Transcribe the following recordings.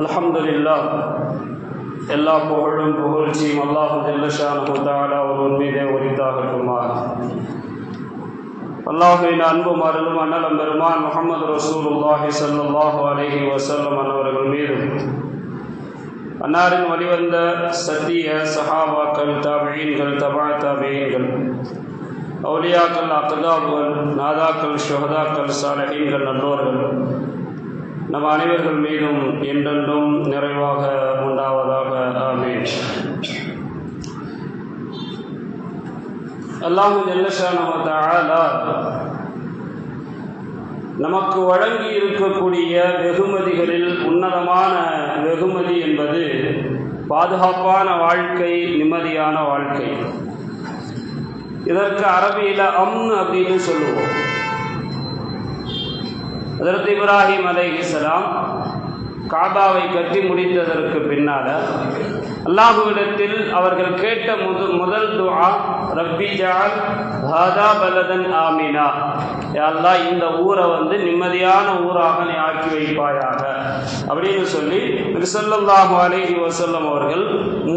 அல்ஹம்துலில்லாஹ். எல்லா புகழும் புகழ்ச்சியும் அல்லாஹ் ஜல்ல ஷானஹு தஆலா ஒருவர் மீதே உரித்தாகட்டுமாக. அல்லாஹ்வின் அன்பும் அருளும் அண்ணலம் பெருமான் முஹம்மது ரசூலுல்லாஹி ஸல்லல்லாஹு அலைஹி வஸல்லம் அவர்கள் மீதும், அன்னாரின் வழிவந்த சத்திய சஹாபாக்கள், தாபிஈன்கள், தபா தாபிஈன்கள், அவுலியாக்கள், அக்தாபுகள், நாதாக்கள், ஷுஹதாக்கள், சாலிஹீன்கள், நல்லோர்கள் நம் அனைவர்கள் மீதும் என்றென்றும் நிறைவாக உண்டாவதாக. ஆமீன். அல்லாஹ் ஜல்ல ஷானஹு தஆலா நமக்கு வழங்கி இருக்கக்கூடிய வெகுமதிகளில் உன்னதமான வெகுமதி என்பது பாதுகாப்பான வாழ்க்கை, நிம்மதியான வாழ்க்கை. இதற்கு அரபியில் அம்ன் அப்படின்னு சொல்லுவோம். ஹஜ்ரத் இப்ராஹிம் அலைஹிஸ்ஸலாம் காபாவை கட்டி முடித்ததற்கு பின்னால் அல்லாஹுவிடத்தில் அவர்கள் கேட்ட முதல் துஆ, ரப்பி ஜஅல் ஹாதா பலதன் ஆமினா, யா அல்லாஹ் இந்த ஊரை நிம்மதியான ஊராக நீ ஆக்கி வைப்பாயாக அப்படின்னு சொல்லி ஸல்லல்லாஹு அலைஹி வஸல்லம் அவர்கள்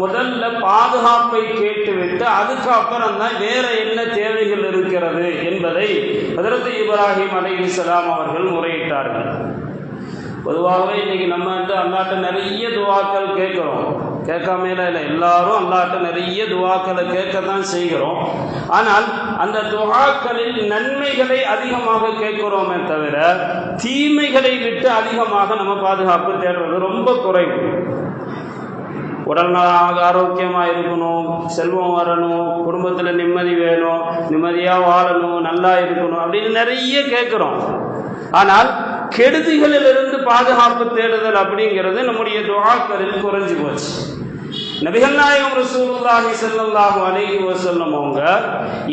முதல்ல பாதுகாப்பை கேட்டுவிட்டு அதுக்கப்புறம் தான் வேற என்ன தேவைகள் இருக்கிறது என்பதை ஹஜ்ரத் இப்ராஹிம் அலைஹிஸ்ஸலாம் அவர்கள் முறையிட்டார்கள். பொதுவாகவே இன்னைக்கு நம்ம அல்லாஹ்ட்ட நிறைய துவாக்கள் கேட்குறோம், கேட்காம இல்லை, எல்லாரும் அல்லாஹ்ட்ட நிறைய துவாக்களை கேட்கத்தான் செய்கிறோம். ஆனால் அந்த துவாக்களில் நன்மைகளை அதிகமாக கேட்கிறோமே தவிர தீமைகளை விட்டு அதிகமாக நம்ம பாதுகாப்பு தேடுறது ரொம்ப குறைவு. உடல் ஆரோக்கியமாக இருக்கணும், செல்வம் வரணும், குடும்பத்தில் நிம்மதி வேணும், நிம்மதியாக வாழணும், நல்லா இருக்கணும் அப்படின்னு நிறைய கேட்குறோம். ஆனால் கெடுதிகளிலிருந்து பாதுகாப்பு தேடுதல் அப்படிங்கிறது நம்முடைய துஆக்களில் குறைஞ்சு போச்சு. நபிகள் நாயகம் ரசூலுல்லாஹி ஸல்லல்லாஹு அலைஹி வஸல்லம் அவங்க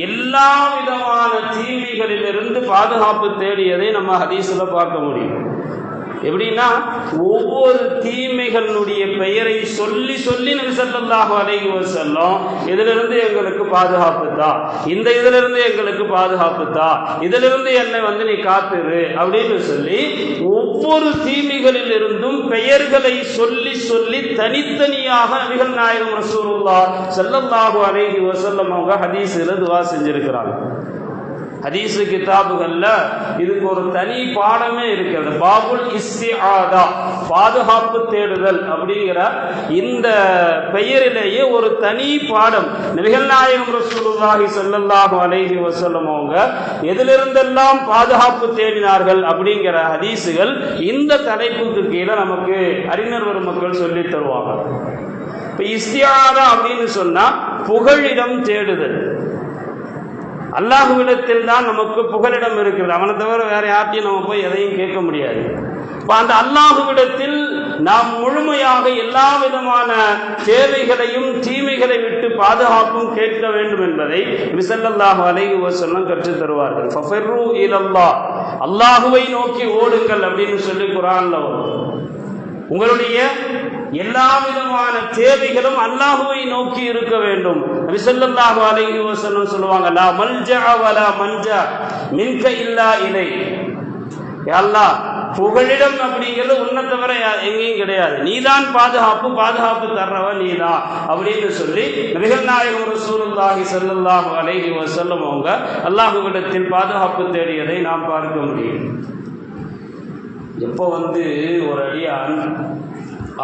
எல்லா விதமான தீமைகளிலிருந்து பாதுகாப்பு தேடியதை நம்ம ஹதீஸ்ல பார்க்க முடியும். எப்படின்னா, ஒவ்வொரு தீமைகளுடைய பெயரை சொல்லி சொல்லி நபி ஸல்லல்லாஹு அலைஹி வஸல்லம் இதிலிருந்து எங்களுக்கு பாதுகாப்பு தா, இந்த இதிலிருந்து எங்களுக்கு பாதுகாப்பு தா, இதிலிருந்து என்னை நீ காத்துரு அப்படின்னு சொல்லி ஒவ்வொரு தீமைகளில் இருந்தும் பெயர்களை சொல்லி சொல்லி தனித்தனியாக நபிகள் நாயகம் ரசூலுல்லாஹ் ஸல்லல்லாஹு அலைஹி வஸல்லம் அவங்க ஹதீஸ்ல துஆ செஞ்சிருக்கிறாங்க. ஹதீஸு கிதாபுகள்ல இதுக்கு ஒரு தனி பாடமே இருக்கிறது. பாபுல் இஸ்திஆதா, பாதுகாப்பு தேடுதல் அப்படிங்கிற இந்த பெயரிலேயே ஒரு தனி பாடம். நபிகள் நாயகம் ரசூலுல்லாஹி ஸல்லல்லாஹு அலைஹி வஸல்லம் அவங்க எதிலிருந்தெல்லாம் பாதுகாப்பு தேடினார்கள் அப்படிங்கிற ஹதீஸுகள் இந்த தலைப்புக்கு கீழே நமக்கு அறிஞர் பெருமக்கள் சொல்லி தருவாங்க. இப்போ இஸ்திஆதா அப்படின்னு சொன்னா புகழிடம் தேடுதல். அல்லாஹுவிடத்தில் தான் நமக்கு புகலிடம் இருக்கிறது. அவனை தவிர வேற யார்ட்டையும் நம்ம போய் எதையும் கேட்க முடியாது. அந்த அல்லாஹுவிடத்தில் நாம் முழுமையாக எல்லா விதமான தேவைகளையும் தீமைகளை விட்டு பாதுகாப்பும் கேட்க வேண்டும் என்பதை நபி ஸல்லல்லாஹு அலைஹி வஸல்லம் கற்றுத் தருவார்கள். ஃபஃபிர்ரு இலல்லாஹ், அல்லாஹுவை நோக்கி ஓடுங்கள் அப்படின்னு சொல்லி குர்ஆன்ல வரும். உங்களுடைய எல்லா விதமான தேவைகளும் அல்லாஹுவை நோக்கி இருக்க வேண்டும். நபி ஸல்லல்லாஹு அலைஹி வஸல்லம் சொல்லுவாங்க, லா மல்ஜா வலா மன்ஜா மின்க இல்லா இலை. யா அல்லாஹ், புகழிடம் அப்படிங்கிறது உன்னை தவிர எங்கேயும் கிடையாது, நீதான் பாதுகாப்பு தர்றவன் நீதான் அப்படின்னு சொல்லி நபிகள் நாயகம் ரசூலுல்லாஹி ஸல்லல்லாஹு அலைஹி வஸல்லம் அவங்க அல்லாஹுவிடத்தில் பாதுகாப்பு தேடியதை நாம் பார்க்க முடியும். எப்போ ஒரு அடியான்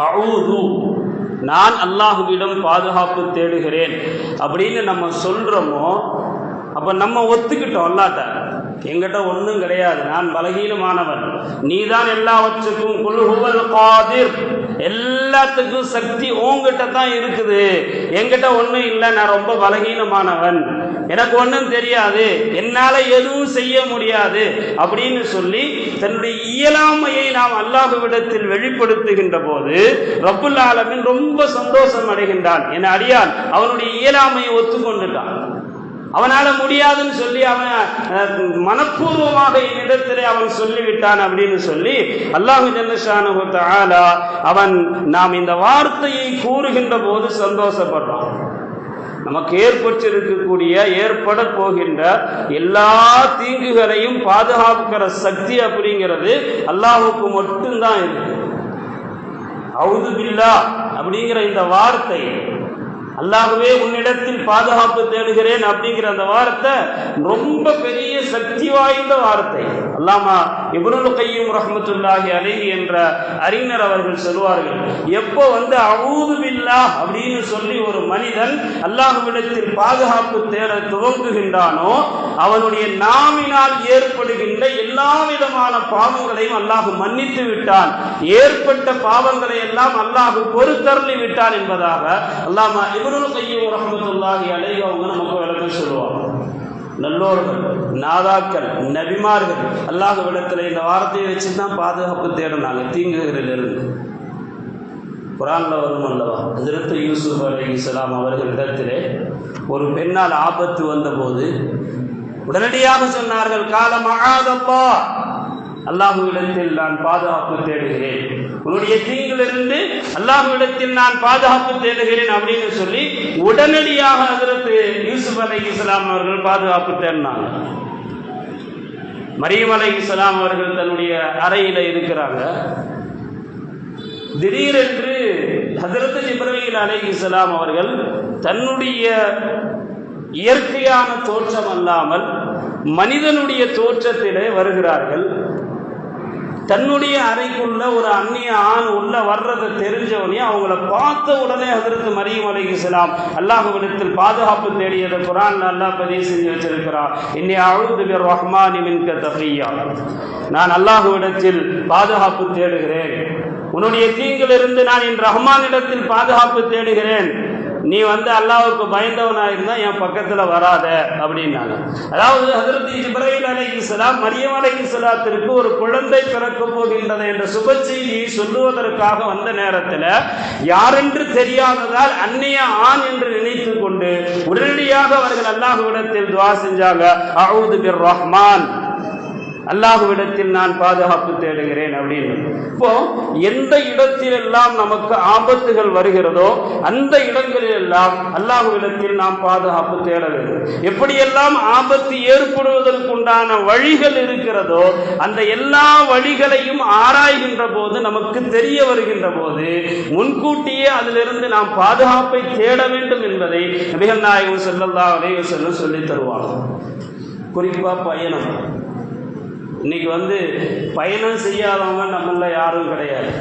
அஊது, நான் அல்லாஹுவிடம் பாதுகாப்பு தேடுகிறேன் அப்படின்னு நம்ம சொல்றோமோ, அப்ப நம்ம ஒத்துக்கிட்டோம், அல்லாஹ்ட்ட என்கிட்ட ஒன்றும் கிடையாது, நான் பலகீனமானவன், நீதான் எல்லாவற்றுக்கும் குல் ஹுவல் காதிர், எல்லாத்துக்கும் சக்தி உன்கிட்ட தான் இருக்குது, என்கிட்ட ஒன்றும் இல்லை, நான் ரொம்ப பலகீனமானவன், எனக்கு ஒன்றும் தெரியாது, என்னால் எதுவும் செய்ய முடியாது அப்படின்னு சொல்லி தன்னுடைய இயலாமையை நாம் அல்லாஹுவிடத்தில் வெளிப்படுத்துகின்ற போது ரப்புல் ஆலமீன் ரொம்ப சந்தோஷம் அடைகின்றான். என் அடியான் அவனுடைய இயலாமையை ஒத்துக்கொண்டுட்டான். அவனால முடியாதுன்னு சொல்லி அவன் மனப்பூர்வமாக என்னிடத்திலே அவன் சொல்லிவிட்டான் அப்படின்னு சொல்லி அல்லாஹ் ஜல்ல ஷானஹு தஆலா அவன் நாம் இந்த வார்த்தையை கூறுகின்ற போது சந்தோஷப்படுறான். நமக்கு ஏற்பட போகின்ற எல்லா தீங்குகளையும் பாதுகாக்கிற சக்தி அப்படிங்கிறது அல்லாஹுக்கு மட்டும்தான் இருக்கு. அவுது பில்லா அப்படிங்கிற இந்த வார்த்தை, அல்லாஹ்வே உன்னிடத்தில் பாதுகாப்பு தேடுகிறேன் அப்படிங்கிற அந்த வார்த்தை ரொம்ப பெரிய சக்தி வாய்ந்த வார்த்தை. அல்லாமா இப்னுல் கய்யிம் ரஹ்மத்துல்லாஹி அலைஹி என்ற அறிஞர் அவர்கள் சொல்வார்கள், எப்போ அஊது பில்லாஹ் அப்படின்னு சொல்லி ஒரு மனிதன் அல்லாஹ்விடத்தில் பாதுகாப்பு தேட துவங்குகின்றானோ அவனுடைய நாவினால் ஏற்படுகின்ற எல்லா விதமான பாவங்களையும் அல்லாஹ் மன்னித்து விட்டான், ஏற்பட்ட பாவங்களை எல்லாம் அல்லாஹ் பொறுத்தருளி விட்டான் என்பதாக அல்லாமா இப்னுல் கய்யிம் ரஹ்மத்துல்லாஹி அலைஹி அவங்க நமக்கு விளக்கம் சொல்லுவாங்க. நல்லோர்கள், நாதாக்கள், நபிமார்கள் அல்லாஹ்விடத்தில் இந்த வார்த்தையை வச்சு தான் பாதுகாப்பு தேடினாங்க தீங்குகளிலிருந்து. குர்ஆன்ல வரும் அல்லவா, ஹஜ்ரத் யூசுப் அலைஹிஸ்ஸலாம் அவர்களிடத்திலே ஒரு பெண்ணால் ஆபத்து வந்தபோது உடனடியாக சொன்னார்கள், கால மஆதல்லாஹ், அல்லாஹ்விடத்தில் நான் பாதுகாப்பு தேடுகிறேன், உன்னுடைய தீங்கிலிருந்து அல்லாஹ்விடத்தில் நான் பாதுகாப்பு தேடுகிறேன் அப்படின்னு சொல்லி உடனடியாக ஹஜ்ரத் யூசுப் அலைஹிஸ்ஸலாம் அவர்கள் பாதுகாப்பு தேடினாங்க. மரியம் அலைஹிஸ்ஸலாம் அவர்கள் தன்னுடைய அறையில இருக்கிறாங்க. திடீரென்று ஹஜ்ரத் ஜிப்ரீல் அலைஹிஸ்ஸலாம் அவர்கள் தன்னுடைய இயற்கையான தோற்றம் அல்லாமல் மனிதனுடைய தோற்றத்திலே வருகிறார்கள். தன்னுடைய அறைக்குள்ள ஒரு அந்நிய ஆண் உள்ள வர்றதை தெரிஞ்சவனே அவங்கள பார்த்த உடனே ஹஜ்ரத் மரியம் அலைஹிஸ்ஸலாம் அல்லாஹ்விடத்தில் பாதுகாப்பு தேடியதை குர்ஆன்ல அல்லாஹ் பதிவு செஞ்சு வச்சிருக்கிறான். இன்னி அஊது பிர்ரஹ்மானி மின்க தகியா, நான் அல்லாஹ்விடத்தில் பாதுகாப்பு தேடுகிறேன், உன்னுடைய தீங்கிலிருந்து நான் என் ரஹ்மானிடத்தில் பாதுகாப்பு தேடுகிறேன், நீ அல்லாஹ்வுக்கு பயந்தவனா இருந்தா என் பக்கத்துல வராத அப்படின்னாங்க. அதாவது ஹஜ்ரத் ஜிப்ரீல் அலைஹிஸ்ஸலாம் மரியம் அலைஹிஸ்ஸலாத்திற்கு ஒரு குழந்தை பிறக்க போகின்றது என்ற சுப செய்தியை சொல்லுவதற்காக வந்த நேரத்தில் யாரென்று தெரியாததால் அந்நிய ஆண் என்று நினைத்து கொண்டு உடனடியாக அவர்கள் அல்லாஹ்விடத்தில் துஆ செஞ்சாங்க, அஊது பிர்ரஹ்மான், அல்லாஹ்விடத்தில் நான் பாதுகாப்பு தேடுகிறேன் அப்படின்னு. இப்போ எந்த இடத்திலெல்லாம் நமக்கு ஆபத்துகள் வருகிறதோ அந்த இடங்களிலெல்லாம் அல்லாஹ்விடத்தில் நாம் பாதுகாப்பு தேட வேண்டும். எப்படியெல்லாம் ஆபத்து ஏற்படுவதற்குண்டான வழிகள் இருக்கிறதோ அந்த எல்லா வழிகளையும் ஆராய்கின்ற போது நமக்கு தெரிய வருகின்ற போது முன்கூட்டியே அதிலிருந்து நாம் பாதுகாப்பை தேட வேண்டும் என்பதை நபிகள் நாயகம் ஸல்லல்லாஹு அலைஹி வஸல்லம் சொல்லி தருவாங்க. குறிப்பா பயணம். இன்னைக்கு பயணம் செய்யாதவங்க நம்மள யாரும் கிடையாது.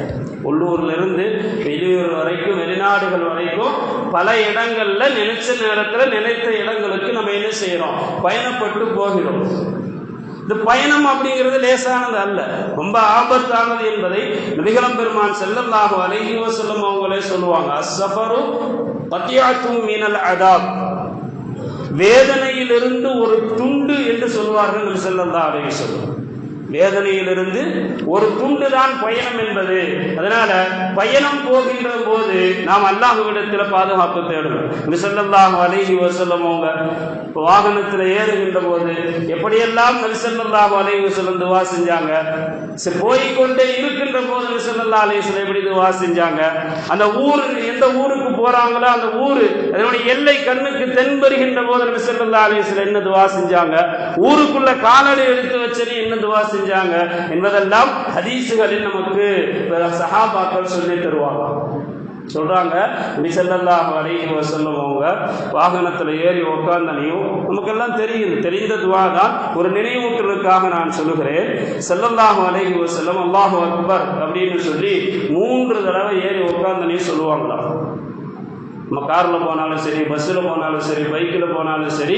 உள்ளூர்லேருந்து வெளியூர் வரைக்கும், வெளிநாடுகள் வரைக்கும் பல இடங்களில் நினைச்ச நேரத்தில் நினைத்த இடங்களுக்கு நம்ம என்ன செய்கிறோம், பயணப்பட்டு போகிறோம். இந்த பயணம் அப்படிங்கிறது லேசானது அல்ல, ரொம்ப ஆபத்தானது என்பதை நபிகள் பெருமான் ஸல்லல்லாஹு அலைஹி வஸல்லம் அவங்களே சொல்லுவாங்க. அஸ்ஸஃபரு கத்யாத்தும் மினல் அதாப், வேதனையிலிருந்து ஒரு துண்டு என்று சொல்வார்கள் நபி ஸல்லல்லாஹு அலைஹி வஸல்லம். வேதனையிலிருந்து ஒரு துண்டு தான் பயணம் என்பது. அதனால பயணம் போகின்ற போது நாம் அல்லாஹ்விடத்தில் பாதுகாப்பு தேடணும். நபி ஸல்லல்லாஹு அலைஹி வஸல்லம் அவங்க வாகனத்தில் ஏறுகின்ற போது எப்படியெல்லாம் நபி ஸல்லல்லாஹு அலைஹி வஸல்லம் துஆ செஞ்சாங்க, போய்கொண்டே இருக்கின்ற போது நபி ஸல்லல்லாஹு அலைஹி வஸல்லம் எப்படி துஆ செஞ்சாங்க, அந்த ஊர் எந்த ஊருக்கு போறாங்களோ அந்த ஊரு அதனுடைய எல்லை கண்ணுக்கு தென்படுகின்ற போது நபி ஸல்லல்லாஹு அலைஹி வஸல்லம் என்ன துஆ செஞ்சாங்க, ஊருக்குள்ள காலடி எடுத்து வச்சது என்ன துஆ செஞ்சாங்க என்பதெல்லாம் ஹதீஸுகளில் நமக்கு சஹாபாக்கள் சொல்லி தருவாங்க. சொல்றாங்க, நபி ஸல்லல்லாஹு அலைஹி வஸல்லம் அவங்க வாகனத்தில் ஏறி உட்கார்ந்தனையும் நமக்கெல்லாம் தெரிந்த துஆ தான், ஒரு நினைவூட்டலுக்காக நான் சொல்லுகிறேன். ஸல்லல்லாஹு அலைஹி வஸல்லம் அல்லாஹு அக்பர் அப்படின்னு சொல்லி 3 தடவை ஏறி உட்கார்ந்தனையும் சொல்லுவாங்களாம். நம்ம காரில் போனாலும் சரி, பஸ்ஸில் போனாலும் சரி, பைக்கில் போனாலும் சரி,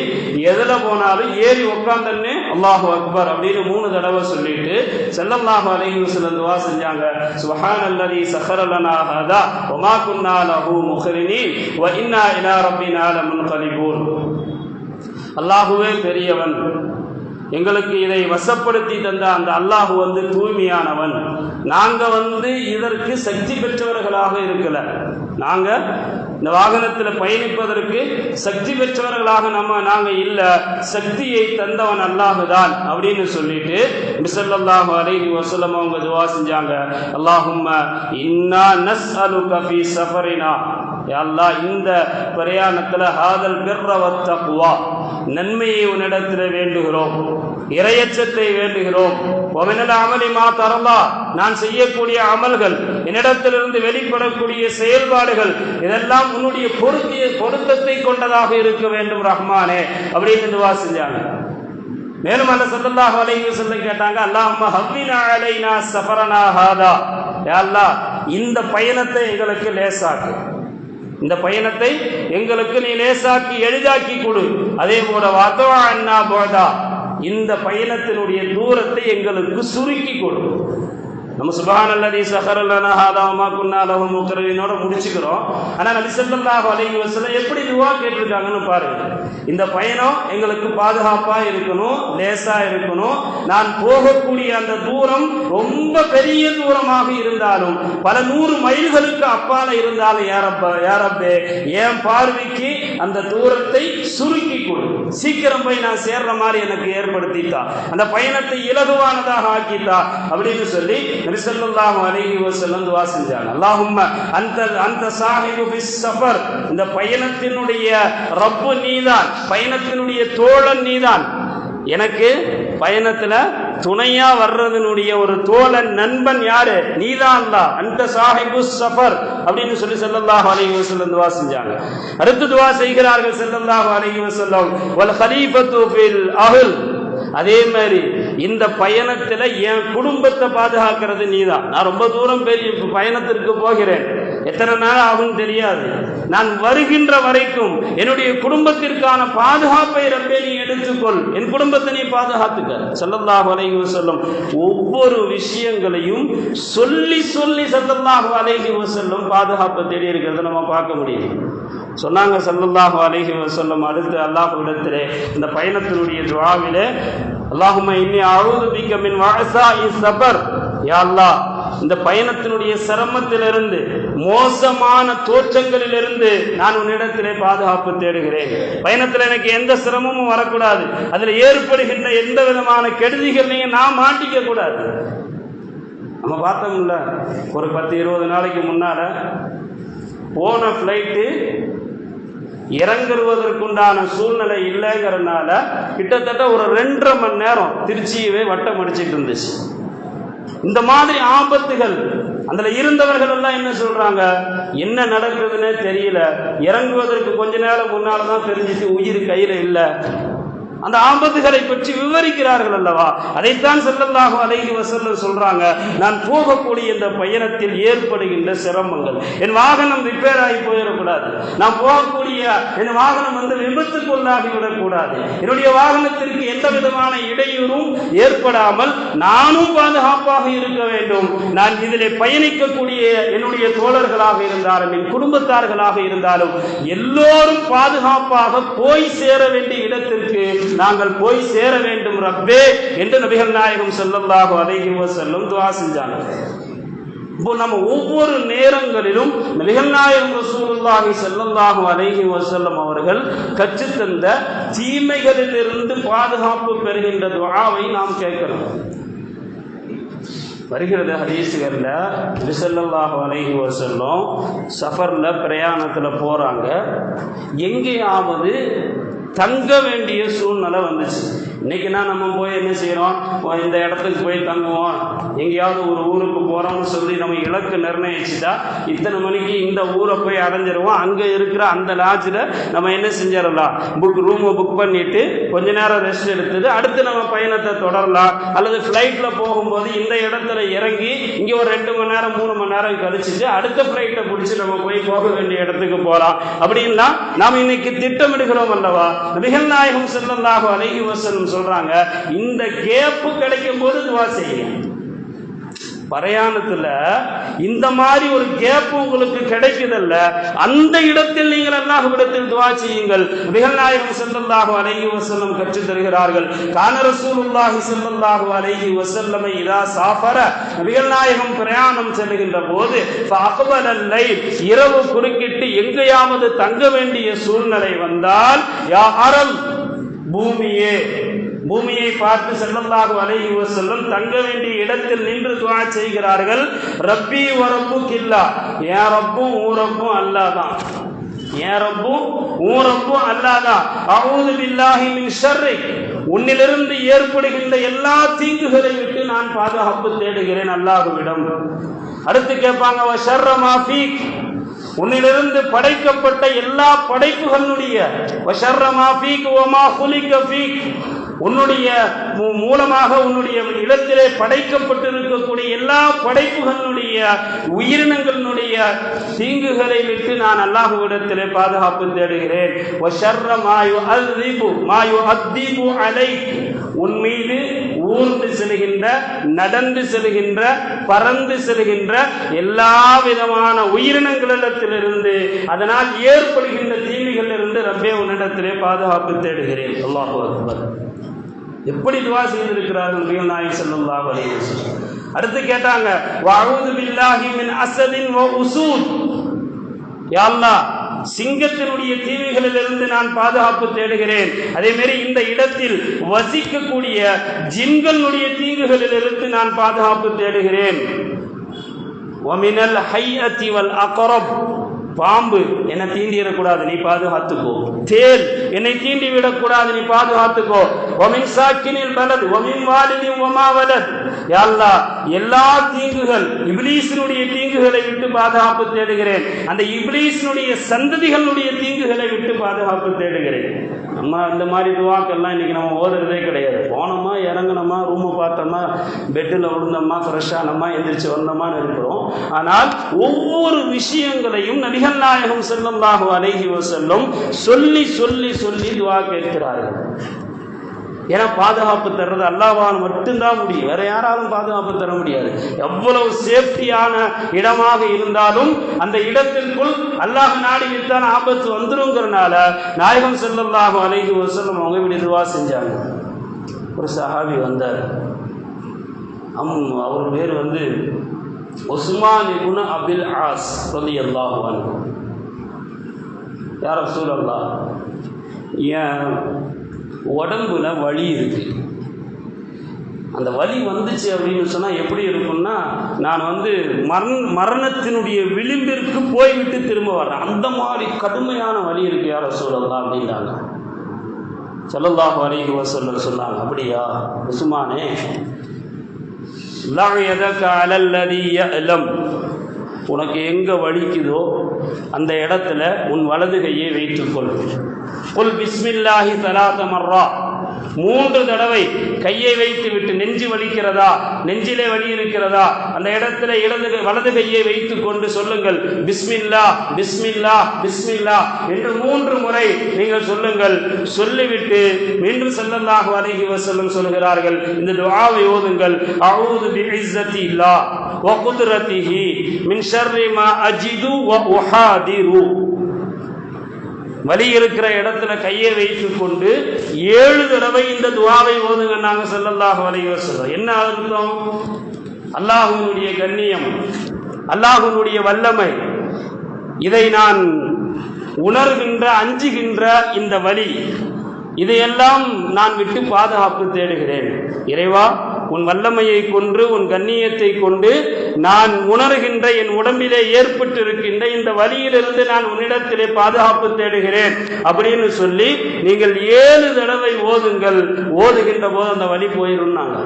எதில் போனாலும் ஏறி உட்கார்ந்தன்னே அல்லாஹு அக்பர் அப்படின்னு 3 தடவை சொல்லிட்டு ஸல்லல்லாஹு அலைஹி வஸல்லம் துஆ செஞ்சாங்க. சுப்ஹானல்லதி ஸஹர லனா ஹாதா வமா குன்னா லஹு முக்ரினீன் வ இன்னா இலா ரப்பினா லமுன்கலிபூன். அல்லாஹுவே பெரியவன், எங்களுக்கு இதை வசப்படுத்தி தந்த அந்த அல்லாஹ் தூய்மையானவன், நாங்க இதற்கு சக்தி பெற்றவர்களாக இருக்கல, நாங்க இந்த வாகனத்தில் பயணிப்பதற்கு சக்தி பெற்றவர்களாக நாங்க இல்ல, சக்தியை தந்தவன் அல்லாஹுதான் அப்படின்னு சொல்லிட்டு நபி ஸல்லல்லாஹு அலைஹி வஸல்லம் அவங்க துஆ செஞ்சாங்க. அல்லாஹும்ம இன்னா நஸ்அலுக ஃபீ ஸஃபரினா, யா அல்லாஹ் இந்த பிரயாணத்துல ஹாதல் பிர்ர வத் தக்வா, நன்மையை உன்னிடத்தில் வேண்டுகிறோம், இறையச்சத்தை வேண்டுகிறோம். ஒமினல் அமலி மா தரல்லா, நான் செய்யக்கூடிய அமல்கள், என்னிடத்திலிருந்து வெளிப்படக்கூடிய செயல்பாடுகள் இதெல்லாம் உன்னுடைய பொருத்தத்தை கொண்டதாக இருக்க வேண்டும் ரஹ்மானே அப்படின்னு துவா செஞ்சாங்க. மேலும் அல்ல ஸல்லல்லாஹு அலைஹி வஸல்லம் கேட்டாங்க, அல்லாஹும்ம ஹவ்வினா அலைனா ஸஃபரனா ஹாதா, யா அல்லாஹ் இந்த பயணத்தை எங்களுக்கு லேசாக்கு, இந்த பயணத்தை எங்களுக்கு நீ லேசாக்கி எளிதாக்கி கொடு. அதே போல வதா அன்னா போதா, இந்த பயணத்தினுடைய தூரத்தை எங்களுக்கு சுருக்கி கொடு. நம்ம சுப்ஹானல்லதி ஸஹர லனா ஹாதா வமா குன்னா லஹு முக்ரினோட முடிச்சுக்கிறோம். ஆனா நபி ஸல்லல்லாஹு அலைஹி வஸல்லம் எப்படி துஆ கேட்டிருக்காங்கன்னு பாருங்க. இந்த பயணம் எங்களுக்கு பாதுகாப்பா இருக்கணும், லேசா இருக்கணும். நான் போகக்கூடிய அந்த தூரம் ரொம்ப பெரிய தூரமாக இருந்தாலும், பல 100 மைல்களுக்கு அப்பால இருந்தாலும், யா ரப்பே என் பார்வைக்கு அந்த தூரத்தை சுருக்கி கொடு, சீக்கிரம் போய் நான் சேர்ற மாதிரி எனக்கு ஏற்படுத்தித்தா, அந்த பயணத்தை இலகுவானதாக ஆக்கித்தா அப்படின்னு சொல்லி நபி ஸல்லல்லாஹு அலைஹி வஸல்லம் துஆ செஞ்சாங்க. அல்லாஹும்ம அந்த சாஹிபு ஃபிஸ் ஸஃபர், இந்த பயணத்தினுடைய ரப்பு நீதான், பயணத்தினுடைய தோழன் நீதான், எனக்கு பயணத்துல துணையா வர்றதனுடைய ஒரு தோழன் நண்பன் யாரு, நீதான் அல்லாஹ், அந்த சாஹிபு ஸஃபர் அப்படின்னு சொல்லி ஸல்லல்லாஹு அலைஹி வஸல்லம் துஆ செஞ்சாங்க. அடுத்து துஆ செய்கிறார்கள் ஸல்லல்லாஹு அலைஹி வஸல்லம், வல் கலீஃபத்து ஃபில் அஹ்ல், அதே மாதிரி இந்த பயணத்துல என் குடும்பத்தை பாதுகாக்கிறது நீதான். நான் ரொம்ப தூரம் பெரிய பயணத்திற்கு போகிறேன், எத்தனை நாள் ஆகும் தெரியாது, நான் வருகின்ற வரைக்கும் என்னுடைய குடும்பத்திற்கான பாதுகாப்பை ரப்பே நீ எடுத்துக்கொள், என் குடும்பத்தை நீ பாதுகாத்துக்க. ஸல்லல்லாஹு அலைஹி வஸல்லம் ஒவ்வொரு விஷயங்களையும் சொல்லி சொல்லி ஸல்லல்லாஹு அலைஹி வஸல்லம் பாதுகாப்பை தேடி இருக்கிறத நம்ம பார்க்க முடியும். சொன்னாங்க ஸல்லல்லாஹு அலைஹி வஸல்லம், அடுத்து அல்லாஹ்விடத்திலே இந்த பயணத்தினுடைய துஆவிலே, அல்லாஹும்ம இன்னி அஊது பிக்க மின் வஅஸாஇ ஸபர், யா அல்லாஹ் இந்த பயணத்தினுடைய சிரமத்திலிருந்து, மோசமான தோற்றங்களிலிருந்து நான் உன்னிடத்திலே பாதுகாப்பு தேடுகிறேன். பயணத்தில் எனக்கு எந்த சிரமமும் வரக்கூடாது, அதில் ஏற்படுகின்ற எந்த விதமான கெடுதிகளையும் நான் மாட்டிக்க கூடாது. நம்ம பார்த்தோம்ல, ஒரு 10-20 நாளைக்கு முன்னால போன ஃப்ளைட்டு இறங்குவதற்குண்டான சூழ்நிலை இல்லைங்கிறதுனால கிட்டத்தட்ட ஒரு 2.5 மணி நேரம் திருச்சியவே வட்டம் அடிச்சுட்டு இருந்துச்சு. இந்த மாதிரி ஆபத்துகள் அதுல இருந்தவர்கள் எல்லாம் என்ன சொல்றாங்க, என்ன நடக்குதுன்னே தெரியல, இறங்குவதற்கு கொஞ்ச நேரம் முன்னால்தான் தெரிஞ்சிச்சு உயிர் கையில இல்லை. அந்த ஆபத்துகளை பற்றி விவரிக்கிறார்கள் அல்லவா, அதைத்தான் ஸல்லல்லாஹு அலைஹி வஸல்லம் சொல்றாங்க. நான் போகக்கூடிய இந்த பயணத்தில் ஏற்படுகின்ற சிரமங்கள், என் வாகனம் ரிப்பேர் ஆகி போயிடக்கூடாது, நான் போகக்கூடிய என் வாகனம் விபத்துக்குள்ளாகி விடக்கூடாது, என்னுடைய வாகனத்திற்கு எந்த விதமான இடையூறும் ஏற்படாமல் நானும் பாதுகாப்பாக இருக்க வேண்டும். நான் இதிலே பயணிக்கக்கூடிய என்னுடைய தோழர்களாக இருந்தாலும், என் குடும்பத்தார்களாக இருந்தாலும் எல்லோரும் பாதுகாப்பாக போய் சேர வேண்டிய இடத்திற்கு நாங்கள் போய் சேர வேண்டும் ரப்பே என்று நபிகள் நாயகம் ஸல்லல்லாஹு அலைஹி வஸல்லம் துஆ செஞ்சாங்க. இப்போ நம்ம ஒவ்வொரு நேரங்களிலும் நபிகள் நாயகம் ரசூலுல்லாஹி ஸல்லல்லாஹு அலைஹி வஸல்லம் அவர்கள் கற்றுத்தந்த தீமைகளிலிருந்து பாதுகாப்பு பெறுகின்ற துஆவை நாம் கேட்கணும். வருகிறது ஹதீஸ்கள்ல, நபி ஸல்லல்லாஹு அலைஹி வஸல்லம் சஃபர்ல பிரயாணத்துல போறாங்க, எங்கேயாவது தங்க வேண்டிய சூழ்நிலை வந்துச்சு. இன்னைக்குன்னா நம்ம போய் என்ன செய்யறோம், இந்த இடத்துக்கு போய் தங்குவோம், எங்கேயாவது ஒரு ஊருக்கு போறோம்னு சொல்லி நம்ம இலக்கு நிர்ணயிச்சுட்டா இத்தனை மணிக்கு இந்த ஊரை போய் அடைஞ்சிருவோம், அங்க இருக்கிற அந்த லாட்ஜில் நம்ம என்ன செஞ்சிடலாம், ரூமை புக் பண்ணிட்டு கொஞ்ச நேரம் ரெஸ்ட் எடுத்துட்டு அடுத்து நம்ம பயணத்தை தொடரலாம். அல்லது ஃப்ளைட்ல போகும்போது இந்த இடத்துல இறங்கி இங்க ஒரு 2 மணி நேரம் 3 மணி நேரம் கழிச்சுட்டு அடுத்த ஃப்ளைட்டை பிடிச்சி நம்ம போய் போக வேண்டிய இடத்துக்கு போகலாம். அப்படின்னா நாம் இன்னைக்கு திட்டமிடுகிறோம் அல்லவா. நபிகள் நாயகம் ஸல்லல்லாஹு அலைஹி வஸல்லம் சொல்றாங்க, இந்த கேப்பு கிடைக்கும் போது துஆ செய்யுங்க. பிரயாணத்துல இந்த மாதிரி ஒரு கேப் உங்களுக்கு கிடைக்குதல்ல, அந்த இடத்தில் நீங்கள் அல்லாஹ்விடத்தில் துஆ செய்யுங்கள். நபிகள் நாயகம் ஸல்லல்லாஹு அலைஹி வஸல்லம் கற்றுத் தருகிறார்கள், கான ரசூலுல்லாஹி ஸல்லல்லாஹு அலைஹி வஸல்லம் இதா சாஃபர, நபிகள் நாயகம் பிரயாணம் செல்கின்ற போது ஃபஅக்பலல் லைல், இரவு குறுக்கிட்டு எங்கேயாவது தங்க வேண்டிய சூழ்நிலை வந்தால், யா அரல், பூமியை பார்த்து ஸல்லல்லாஹு அலைஹி வஸல்லம் தங்க வேண்டிய இடத்தில் நின்று துஆ செய்கிறார்கள். ரப்பி வ ரப்புக்கில்லா, யா ரப்பும் ஊ ரப்பும் அல்லாஹ் தான், என் ரப்பும் உன் ரப்பும் அல்லாஹ்தான். அஊது பில்லாஹி மின் ஷர்ரி, உன்னிலிருந்து ஏற்படுகின்ற எல்லா தீங்குகளை விட்டு நான் பாதுகாப்பு தேடுகிறேன் அல்லாஹ்விடம். அடுத்து கேட்பாங்க வ ஷர்ர மா ஃபீக், உன்னிலிருந்து படைக்கப்பட்ட எல்லா படைப்புகளுடைய வ ஷர்ர மா ஃபீக் வ மா குலிக ஃபீக், உன்னுடைய மூலமாக உன்னுடைய இடத்திலே படைக்கப்பட்டிருக்கக்கூடிய எல்லா படைப்புகளுடைய உயிரினங்களுடைய தீங்குகளை விட்டு நான் அல்லாஹ்விடத்திலே பாதுகாப்பு தேடுகிறேன். வஷர்ர மா யுஅذிபு மா யுஅذிபு அலைக், உன் மீது ஊர்ந்து செல்கின்ற, நடந்து செல்கின்ற, பறந்து செல்கின்ற எல்லா விதமான உயிரினங்களிடத்திலிருந்து அதனால் ஏற்படுகின்ற தீமைகளிலிருந்து ரப்பே உன்னிடத்திலே பாதுகாப்பு தேடுகிறேன். அல்லாஹு அக்பர். எப்படி துவா செய்திருக்கிறார்கள் நபிகள் நாயகம் ஸல்லல்லாஹு அலைஹி வஸல்லம். அடுத்து கேட்டாங்க வஅஊது பில்லாஹி மின் அஸதின் வ உஸூத், யா அல்லாஹ் சிங்கத்தினுடைய தீமைகளிலிருந்து நான் பாதுகாப்பு தேடுகிறேன். அதே மாதிரி இந்த இடத்தில் வசிக்கக்கூடிய ஜின்களுடைய தீங்குகளிலிருந்து நான் பாதுகாப்பு தேடுகிறேன். வமினல் ஹையத்தி வல் அக்ரப், பாம்பு என்னை தீண்டிடக்கூடாது, நீ பாதுகாத்துக்கோ. தேல் என்னை தீண்டி விடக்கூடாது, நீ பாதுகாத்துக்கோ. வமின் சாக்கினில் பலத் வமின் வாலிதின் வமா வலத், யா அல்லாஹ் எல்லா தீங்குகள் இப்லீஸினுடைய தீங்குகளை விட்டு பாதுகாப்பு தேடுகிறேன். அந்த இப்லீஸினுடைய சந்ததிகளுடைய தீங்குகளை விட்டு பாதுகாப்பு தேடுகிறேன். நம்ம இந்த மாதிரி துவாக்கெல்லாம் இன்னைக்கு நம்ம ஓதுறதே கிடையாது. போனோமா, இறங்கினோமா, ரூமை பார்த்தோமா, பெட்டில் விழுந்தோமா, ஃப்ரெஷ்ஷானோமா, எந்திரிச்சு வந்தோமான்னு இருக்கிறோம். ஆனால் ஒவ்வொரு விஷயங்களையும் நபிகள் நாயகம் ஸல்லல்லாஹு அலைஹி வஸல்லம் சொல்லி சொல்லி சொல்லி துவா கேட்கிறார்கள். ஏன்னா பாதுகாப்பு தர்றது அல்லாஹ்வால் மட்டும்தான் முடியும், வேற யாராலும் பாதுகாப்பு தர முடியாது. எவ்வளவு சேஃப்டியான இடமாக இருந்தாலும் அந்த இடத்திற்குள் அல்லாஹ் நாடி விட்டால் ஆபத்து வந்துருங்கிறனால நாயகம் ஸல்லல்லாஹு அலைஹி வஸல்லம் அவங்க இப்படி துவா செஞ்சாங்க. ஒரு சஹாபி வந்தார், அவர் பேர் உஸ்மான் இப்னு அபில் ஆஸ் ரலியல்லாஹு அன்ஹு. யா ரசூலல்லாஹ், ஏன் உடம்புல வலி இருக்கு, அந்த வலி வந்துச்சு அப்படின்னு சொன்னால் எப்படி இருக்கும்னா, நான் மரணத்தினுடைய விளிம்பிற்கு போய்விட்டு திரும்ப வர்றேன், அந்த மாதிரி கடுமையான வலி இருக்கு யா ரசூலல்லாஹ் அப்படின்றாங்க. ஸல்லல்லாஹு அலைஹி வஸல்லம் சொன்னாங்க, அப்படியா உஸ்மானே, லா யதக அலல்லதி யஅலம், உனக்கு எங்கே வலிக்குதோ அந்த இடத்துல உன் வலது கையை வைத்துக்கொள். குல் பிஸ்மில்லாஹி ஸலாஸ மர்ரா, 3 தடவை கையை வைத்து விட்டு, நெஞ்சு வலிக்கிறதா, நெஞ்சிலே வலி இருக்கிறதா, அந்த இடத்துல வலது கையை வைத்துக் கொண்டு சொல்லுங்கள் பிஸ்மில்லா பிஸ்மில்லா பிஸ்மில்லா என்று 3 முறை நீங்கள் சொல்லுங்கள். சொல்லிவிட்டு மீண்டும் ஸல்லல்லாஹு அலைஹி வஸல்லம் சொல்கிறார்கள், இந்த துஆவை ஓதுங்கள். அஊது பிஇஸ்ஸத்தில்லாஹ் வ குத்ரத்திஹி மின் ஷர்ரி மா அஜிது வ உஹாதிரு. வலி இருக்கிற இடத்துல கையை வைத்துக் கொண்டு 7 தடவை இந்த துஆவை ஓதுங்க நாங்க ஸல்லல்லாஹு அலைஹி வஸல்லம். என்ன அர்த்தம்? அல்லாஹ்வுடைய கண்ணியம், அல்லாஹ்வுடைய வல்லமை, இதை நான் உணர்கின்ற, அஞ்சுகின்ற இந்த வலி, இதையெல்லாம் நான் விட்டு பாதுகாப்பு தேடுகிறேன். இறைவா, உன் வல்லமையை கொண்டு, உன் கண்ணியத்தை கொண்டு நான் உணர்கின்ற என் உடம்பிலே ஏற்பட்டு இருக்கின்ற இந்த வலியிலிருந்து நான் உன்னிடத்திலே பாதுகாப்பு தேடுகிறேன் அப்படின்னு சொல்லி நீங்கள் 7 தடவை ஓதுங்கள். ஓதுகின்ற போது அந்த வலி போயிருந்தாங்க.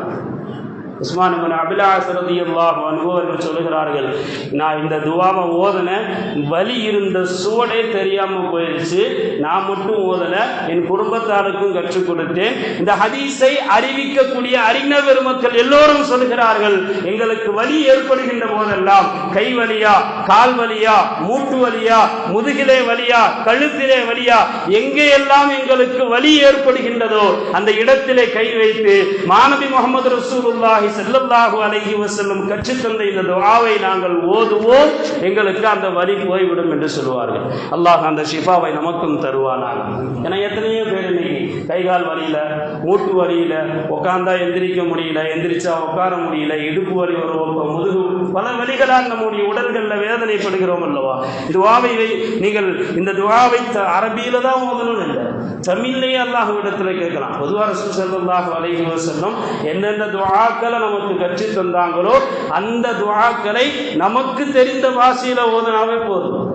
உஸ்மான் இப்னு அபில் ஆஸ் ரலியல்லாஹு அன்ஹு அவர்கள் சொல்கிறார்கள், நான் இந்த துஆவை ஓதுன, வலி இருந்த சுவடே தெரியாம போயிடுச்சு, நான் மட்டும் ஓதல, என் குடும்பத்தாருக்கும் கற்றுக் கொடுத்தேன். இந்த ஹதீஸை அறிவிக்கக்கூடிய அறிஞர் பெருமக்கள் எல்லோரும் சொல்கிறார்கள், எங்களுக்கு வலி ஏற்படுகின்ற போதெல்லாம், கை வலியா, கால் வலியா, மூட்டு வலியா, முதுகிலே வலியா, கழுத்திலே வலியா, எங்கேயெல்லாம் எங்களுக்கு வலி ஏற்படுகின்றதோ அந்த இடத்திலே கை வைத்து மாநபி முஹம்மது ரசூலுல்லாஹி ஸல்லல்லாஹு அலைஹி வஸல்லம் கற்றுத் தந்த இந்த துஆவை நாங்கள் ஓதுவோம், எங்களுக்கு அந்த வலி போய்விடும் என்று சொல்வார்கள். அல்லாஹ் அந்த ஷிஃபாவை நமக்கும் தருவானாக. ஏன்னா எத்தனையோ பேர் இன்னைக்கு கைகால் வலியில, மூட்டு வலியில, உட்கார்ந்தா எந்திரிக்க முடியல, எந்திரிச்சா உட்கார முடியல, இடுப்பு வலி வரும், முதுகு, பல வலிகளால் நம்முடைய உடல்களில் வேதனைப்படுகிறோம் அல்லவா. துஆவை நீங்கள் இந்த துஆவை அரபியில தான் ஓதணும் இல்லை, தமிழ்லேயே அல்லாஹ்விடத்தில் கேட்கலாம். பொதுவாக ரசூல் ஸல்லல்லாஹு அலைஹி வஸல்லம் என்னென்ன துஆக்களை நமக்கு கற்று தந்தாங்களோ அந்த துஆக்களை நமக்கு தெரிந்த பாஷையில ஓதுனாவே போதும்.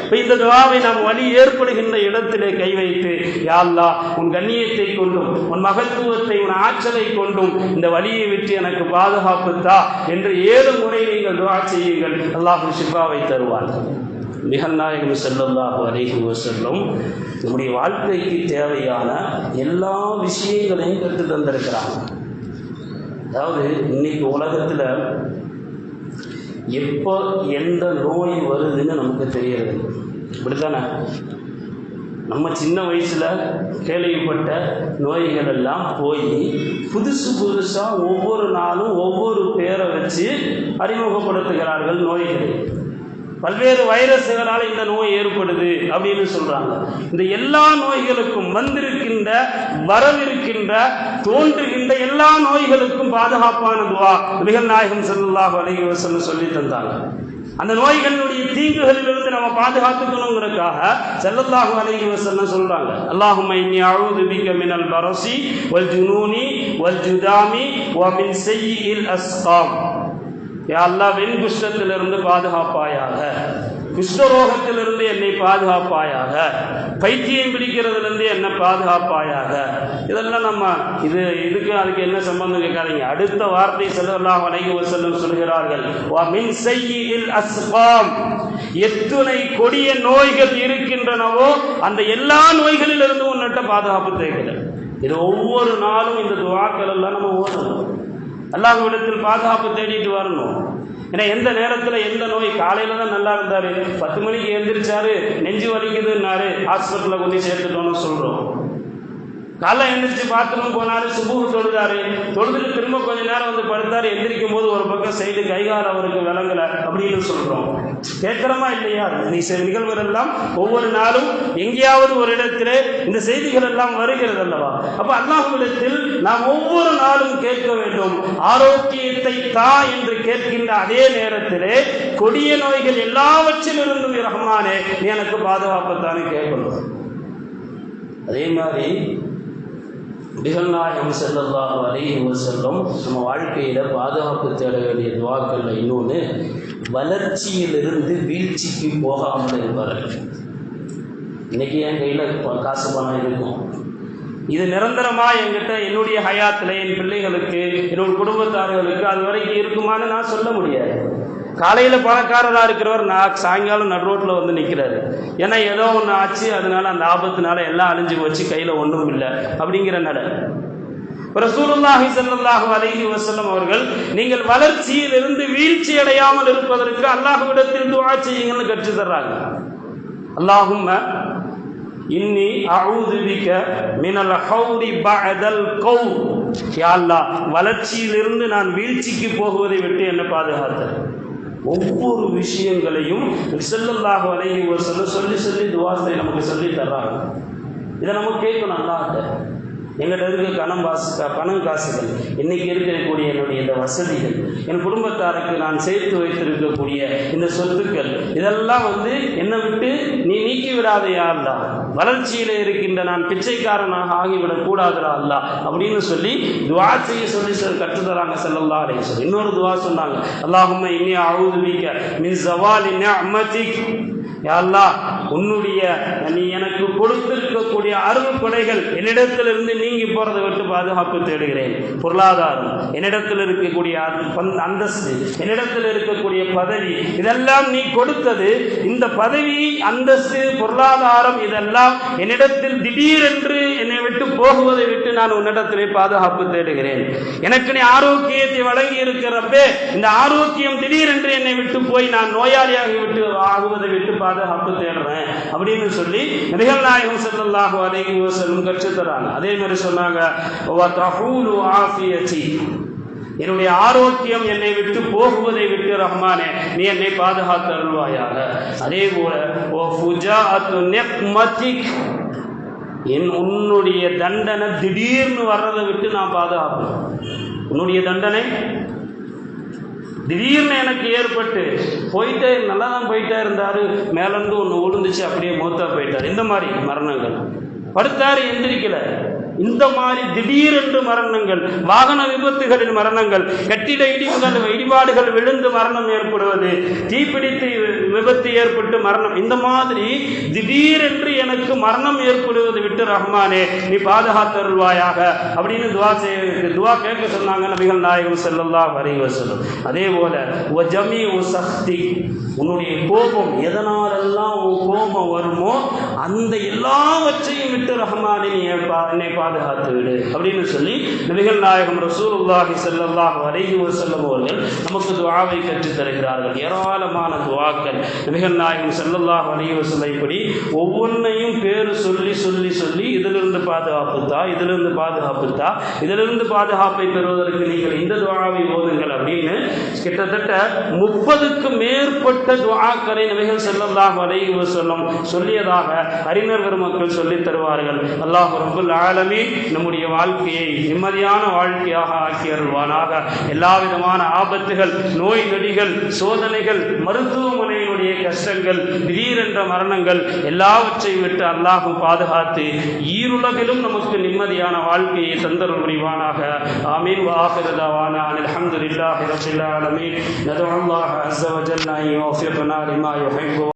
இப்போ இந்த துஆவை நாம் வலி ஏற்படுகின்ற இடத்திலே கை வைத்து, யா அல்லாஹ் உன் கண்ணியத்தை கொண்டும் உன் மகத்துவத்தை உன் ஆற்றலை கொண்டும் இந்த வலியை விட்டு எனக்கு பாதுகாப்புத்தா என்று 7 முறை நீங்கள் துஆ செய்யுங்கள். அல்லாஹ் ஷிஃபாவை தருவார். நிகழ் நாயகம் ஸல்லல்லாஹு அலைஹி வஸல்லம் நம்முடைய வாழ்க்கைக்கு தேவையான எல்லா விஷயங்களையும் கற்று தந்திருக்கிறாங்க. அதாவது இன்னைக்கு உலகத்தில் எப்போ எந்த நோய் வருதுன்னு நமக்கு தெரியாது. இப்படித்தானே நம்ம சின்ன வயசில் கேள்விப்பட்ட நோய்கள் எல்லாம் போய் புதுசாக ஒவ்வொரு நாளும் ஒவ்வொரு பேரை வச்சு அறிமுகப்படுத்துகிறார்கள் நோய்கள். பல்வேறு வைரஸ்களால் இந்த நோய் ஏற்படுது அப்படின்னு சொல்றாங்க. இந்த எல்லா நோய்களுக்கும் வந்திருக்கின்ற வரவிருக்கின்ற தோன்றுகின்ற எல்லா நோய்களுக்கும் பாதுகாப்பான துஆ நபிகள் நாயகம் ஸல்லல்லாஹு அலைஹி வஸல்லம் சொல்லி தந்தாங்க. அந்த நோய்களுடைய தீங்குகளிலிருந்து நம்ம பாதுகாத்துக்கணுங்கிறதுக்காக ஸல்லல்லாஹு அலைஹி வஸல்லம் சொல்றாங்க, அல்லாஹும்ம இன்னி அஊது பிக மினல் பரஸி வல் ஜுனூனி வல் ஜுதாமி வ மின் ஸய்யில் அஸ்காம். யா அல்லாஹ் வெண்குஷ்டத்திலிருந்து பாதுகாப்பாயாக, குஷ்டரோகத்திலிருந்து என்னை பாதுகாப்பாயாக, பைத்தியம் பிடிக்கிறதுலேருந்து என்னை பாதுகாப்பாயாக. இதெல்லாம் நம்ம இதுக்கு அதுக்கு என்ன சம்பந்தம் கேட்காதீங்க. அடுத்த வார்த்தை ஸல்லல்லாஹு அலைஹி வஸல்லம் சொல்கிறார்கள், வ மின் ஸய்யில் அஸ்காம். எத்துணை கொடிய நோய்கள் இருக்கின்றனவோ அந்த எல்லா நோய்களிலிருந்து உன்னிட்ட பாதுகாப்பு தேவையில்லை. இது ஒவ்வொரு நாளும் இந்த துஆக்கள் எல்லாம் நம்ம ஓதணும். அல்லாஹ்விடத்தில் பாதுகாப்பு தேடிட்டு வரணும். ஏன்னா எந்த நேரத்தில் எந்த நோய், காலையில் தான் நல்லா இருந்தார், 10 மணிக்கு எழுந்திரிச்சாரு நெஞ்சு வலிக்குதுன்னாரு, ஹாஸ்பிட்டலில் கொண்டு சேர்த்துட்டோன்னு சொல்கிறோம். காலைல எழுந்திரிச்சு பாத்ரூம் போனாரு, சுபூஹ் தொழுதாரு, தொழுதுட்டு திரும்ப கொஞ்ச நேரம் வந்து படுத்தாரு, எந்திரிக்கும் போது ஒரு பக்கம் சைடு கைகால் அவருக்கு விளங்கலை அப்படின்னு சொல்கிறோம். கேட்குறமா இல்லையா? நிகழ்வுகள் எல்லாம் ஒவ்வொரு நாளும் எங்கேயாவது ஒரு இடத்திலே இந்த செய்திகள் எல்லாம் வருகிறது அல்லவா? அப்போ அல்லாஹ்விடத்தில் நாம் ஒவ்வொரு நாளும் கேட்க வேண்டும். ஆரோக்கியத்தை தா என்று கேட்கின்ற அதே நேரத்திலே கொடிய நோய்கள் எல்லாவற்றிலிருந்தும் ரஹ்மானே நீ எனக்கு பாதுகாப்புத்தானே கேட்கணும். அதே மாதிரி நபிகள் நாயகம் ஸல்லல்லாஹு அலைஹி வஸல்லம் நம்ம வாழ்க்கையில் பாதுகாப்பு தேட வேண்டிய துஆக்கள் இன்னொன்று, வளர்ச்சியிலிருந்து வீழ்ச்சிக்கு போகாமல் இருப்பார்கள். இன்னைக்கு என் கையில் காசு பணம் இருக்கும், இது நிரந்தரமாக என்கிட்ட என்னுடைய ஹயாத்தில் என் பிள்ளைகளுக்கு என்னோட குடும்பத்தார்களுக்கு அது வரைக்கும் இருக்குமான்னு நான் சொல்ல முடியாது. காலையில் பணக்காரராக இருக்கிறவர் நான் சாயங்காலம் நடு ரோட்டில் வந்து நிற்கிறாரு. ஏன்னா ஏதோ ஒன்று ஆச்சு, அதனால அந்த ஆபத்துனால எல்லாம் அழிஞ்சு போச்சு, கையில் ஒன்றும் இல்லை அப்படிங்கிற நட. ரசூலுல்லாஹி ஸல்லல்லாஹு அலைஹி வஸல்லம் அவர்கள் நீங்கள் வளர்ச்சியிலிருந்து வீழ்ச்சி அடையாமல் இருப்பதற்கு அல்லாஹ்விடத்தில் துஆ செய்யுங்கள்னு கற்று தர்றாங்க. அல்லாஹும்ம இன்னி அஊது பிக மினல் ஹௌரி பஅதல் கௌம். யா அல்லாஹ் வளர்ச்சியிலிருந்து நான் வீழ்ச்சிக்கு போகுவதை விட்டு என்ன பாதுகாத்தேன். ஒவ்வொரு விஷயங்களையும் ஸல்லல்லாஹு அலைஹி வஸல்லம் சொல்லி சொல்லி துஆவை நமக்கு சொல்லி தர்றாங்க. இதை நம்ம கேட்கணும். அல்லாஹ்ட்ட எங்கிட்ட இருக்க பணம் காசுகள், இன்னைக்கு இருக்கக்கூடிய என்னுடைய இந்த வசதிகள், என் குடும்பத்தாருக்கு நான் சேர்த்து வைத்திருக்கக்கூடிய இந்த சொத்துக்கள், இதெல்லாம் என்னை விட்டு நீ நீக்கி விடாதையா அல்லா. வளர்ச்சியில் இருக்கின்ற நான் பிச்சைக்காரனாக ஆகிவிடக் கூடாதுரா அல்லா அப்படின்னு சொல்லி துஆ செய்ய சொல்லி கற்றுத்தராங்க ஸல்லல்லாஹு அலைஹி வஸல்லம். இன்னொரு துஆ சொன்னாங்க, அல்லாஹும்ம இன்னி அஊது பிக மின் ஸவாலி நிஅமதிக். யா அல்லாஹ் உன்னுடைய நீ எனக்கு கொடுத்திருக்கக்கூடிய அருள் கொடைகள் என்னிடத்திலிருந்து நீங்கி போறதை விட்டு பாதுகாப்பு தேடுகிறேன். பொருளாதாரம், என்னிடத்தில் இருக்கக்கூடிய அந்தஸ்து, என்னிடத்தில் இருக்கக்கூடிய பதவி, இதெல்லாம் நீ கொடுத்தது. இந்த பதவி, அந்தஸ்து, பொருளாதாரம் இதெல்லாம் என்னிடத்தில் திடீரென்று என்னை விட்டு போகுவதை விட்டு நான் உன்னிடத்திலே பாதுகாப்பு தேடுகிறேன். எனக்கு நீ ஆரோக்கியத்தை வழங்கி இருக்கிறப்பே இந்த ஆரோக்கியம் திடீரென்று என்னை விட்டு போய் நான் நோயாளியாகி விட்டு ஆகுவதை விட்டு பாதுகாப்பு தேடுறேன் அப்படின்னு சொல்லி நபிகள் நாயகம் ஸல்லல்லாஹு அலைஹி வஸல்லம் கற்றுத் தராங்க. அதே மாதிரி சொன்னாங்க, வ தஹூலு ஆஃபியதி. என்னுடைய ஆரோக்கியம் என்னை விட்டு போகுவதை விட்டு ரஹ்மானே நீ என்னை பாதுகாத்து அருள்வாயாக. அதே போல வ ஃபுஜாஅத்து நிக்மதிக். உன்னுடைய தண்டனை திடீர்னு வர்றதை விட்டு நான் பாதுகாப்பேன். உன்னுடைய தண்டனை திடீர்னு எனக்கு ஏற்பட்டு போயிட்டே நல்லா தான் போயிட்டே இருந்தார், மேலேருந்து ஒன்று விழுந்துச்சு அப்படியே மூத்தா போயிட்டார். இந்த மாதிரி மரணங்கள், படுத்தாரு எந்திரிக்கல, இந்த மாதிரி திடீரென்று மரணங்கள், வாகன விபத்துகளில் மரணங்கள், கட்டிட இடிபாடுகள் விழுந்து மரணம் ஏற்படுவது, தீப்பிடித்து விபத்து ஏற்பட்டு மரணம், இந்த மாதிரி திடீரென்று எனக்கு மரணம் ஏற்படுவது விட்டு ரஹ்மானே நீ பாதுகாத்தருள்வாயாக அப்படின்னு துவா கேட்க சொன்னாங்க நபிகள் நாயகம் ஸல்லல்லாஹு அலைஹி வஸல்லம். அதே போல வஜமீஉ சக்தி, உன்னுடைய கோபம் எதனாலெல்லாம் உன் கோபம் வருமோ அந்த எல்லாவற்றையும் விட்டு ரஹ்மானே நீ என்னை பாதுகாத்து விடு அப்படின்னு சொல்லி நபிகள் நாயகம் ரசூலுல்லாஹி ஸல்லல்லாஹு அலைஹி வஸல்லம் அவர்கள் நமக்கு துஆவை கற்றுத் தருகிறார்கள். ஏராளமான துஆக்கள் நபிகள் நாயகம் ஸல்லல்லாஹு அலைஹி வஸல்லம் இப்படி ஒவ்வொன்றையும் பேரு சொல்லி சொல்லி சொல்லி இதிலிருந்து பாதுகாப்புத்தா, இதிலிருந்து பாதுகாப்புத்தா, இதிலிருந்து பாதுகாப்பை பெறுவதற்கு நீங்கள் இந்த துஆவை ஓதுங்கள் அப்படின்னு கிட்டத்தட்ட 30க்கு மேற்பட்ட துஆக்களை நபிகள் ஸல்லல்லாஹு அலைஹி வஸல்லம் சொல்லியதாக அறிஞர் பெருமக்கள் சொல்லித் தருவார்கள். அல்லாஹ் ரப்பல் ஆலமீன் நம்முடைய வாழ்க்கையை நிம்மதியான வாழ்க்கையாக ஆக்கி அருள்வானாக. எல்லா விதமான ஆபத்துகள், நோய் நொடிகள், சோதனைகள், மருத்துவமனையினுடைய கஷ்டங்கள், திடீரென்ற மரணங்கள் எல்லாவற்றையும் விட்டு அல்லாஹும் பாதுகாத்து ஈருலகிலும் நமக்கு நிம்மதியான வாழ்க்கையை தந்தருள் புரிவானாக. ஆமீன். வஆகிரு தஅவானா அல்ஹம்துலில்லாஹி ரப்பில் ஆலமீன். நதுஅல்லாஹ அஸ்ஸ வ ஜல்ல அன் யுவஃபிகனா லிமா யுஹிப்பு